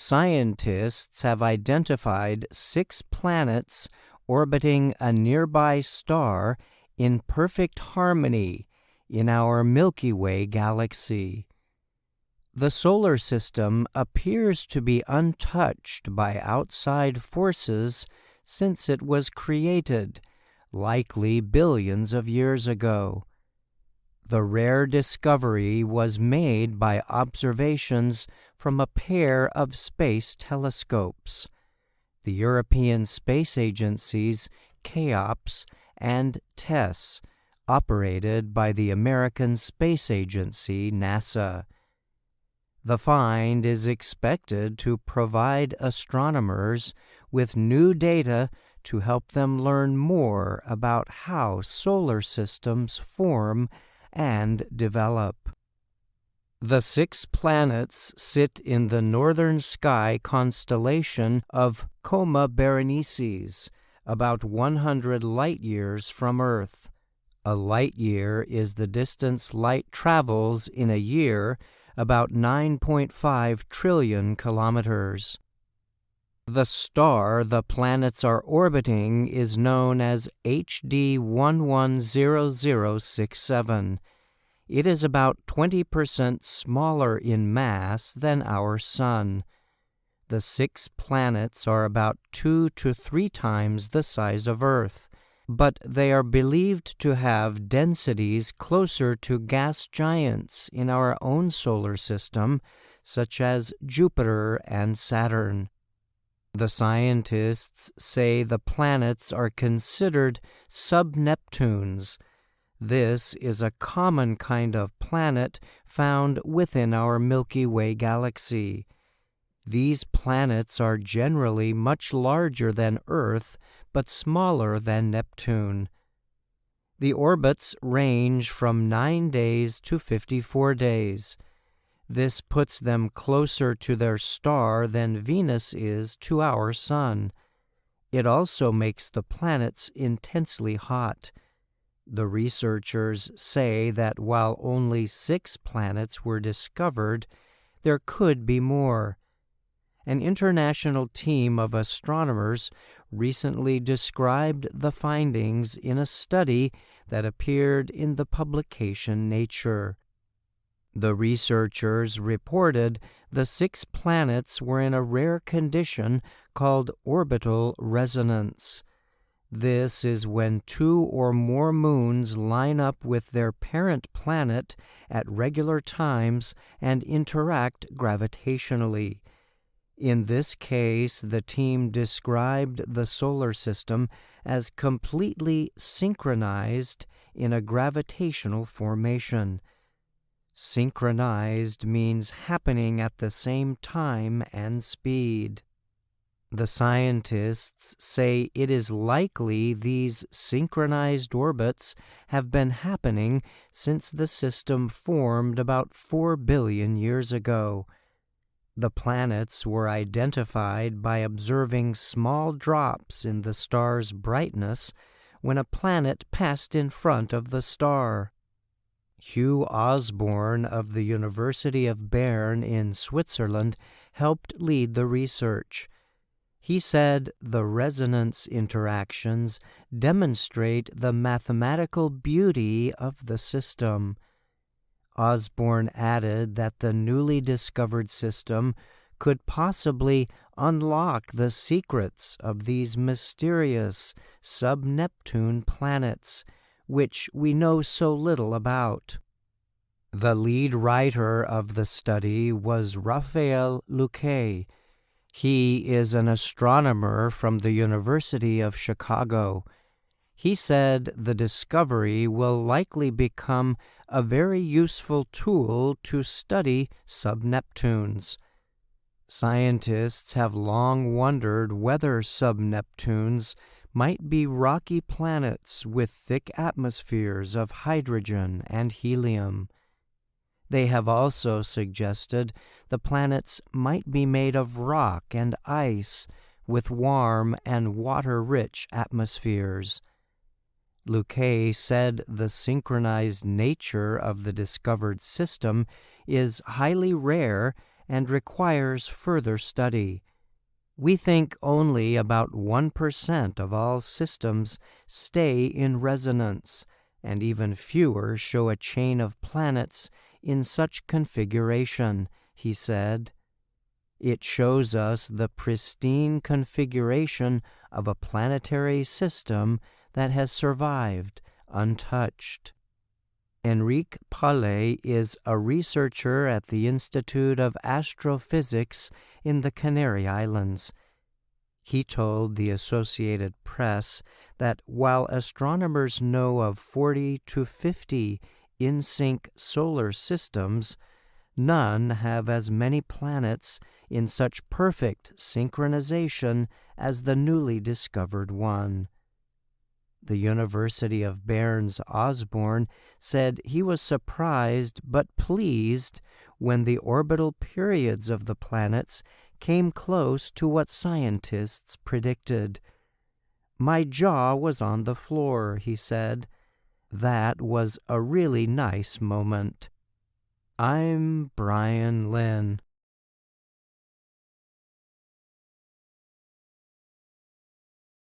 Scientists have identified 6 planets orbiting a nearby star in perfect harmony in our Milky Way galaxy. The solar system appears to be untouched by outside forces since it was created, likely billions of years ago. The rare discovery was made by observations from a pair of space telescopes, the European Space Agency's CHEOPS and TESS, operated by the American Space Agency, NASA. The find is expected to provide astronomers with new data to help them learn more about how solar systems form and develop. The 6 planets sit in the northern sky constellation of Coma Berenices, about 100 light-years from Earth. A light-year is the distance light travels in a year, about 9.5 trillion kilometers. The star the planets are orbiting is known as HD 110067. It is about 20% smaller in mass than our Sun. The 6 planets are about 2 to 3 times the size of Earth, but they are believed to have densities closer to gas giants in our own solar system, such as Jupiter and Saturn. The scientists say the planets are considered sub-Neptunes. This is a common kind of planet found within our Milky Way galaxy. These planets are generally much larger than Earth, but smaller than Neptune. The orbits range from 9 days to 54 days. This puts them closer to their star than Venus is to our Sun. It also makes the planets intensely hot. The researchers say that while only 6 planets were discovered, there could be more. An international team of astronomers recently described the findings in a study that appeared in the publication Nature. The researchers reported the 6 planets were in a rare condition called orbital resonance. This is when 2 or more moons line up with their parent planet at regular times and interact gravitationally. In this case, the team described the solar system as completely synchronized in a gravitational formation. Synchronized means happening at the same time and speed. The scientists say it is likely these synchronized orbits have been happening since the system formed about 4 billion years ago. The planets were identified by observing small drops in the star's brightness when a planet passed in front of the star. Hugh Osborne of the University of Bern in Switzerland helped lead the research. He said the resonance interactions demonstrate the mathematical beauty of the system. Osborne added that the newly discovered system could possibly unlock the secrets of these mysterious sub-Neptune planets, which we know so little about. The lead writer of the study was Raphael Luque. He is an astronomer from the University of Chicago. He said the discovery will likely become a very useful tool to study sub-Neptunes. Scientists have long wondered whether sub-Neptunes might be rocky planets with thick atmospheres of hydrogen and helium. They have also suggested the planets might be made of rock and ice with warm and water-rich atmospheres. Luque said the synchronized nature of the discovered system is highly rare and requires further study. We think only about 1% of all systems stay in resonance, and even fewer show a chain of planets in such configuration, he said. It shows us the pristine configuration of a planetary system that has survived untouched. Enrique Palais is a researcher at the Institute of Astrophysics in the Canary Islands. He told the Associated Press that while astronomers know of 40 to 50 in-sync solar systems, none have as many planets in such perfect synchronization as the newly discovered one. The University of Bern's Osborne said he was surprised but pleased when the orbital periods of the planets came close to what scientists predicted. "My jaw was on the floor," he said. "That was a really nice moment." I'm Brian Lynn.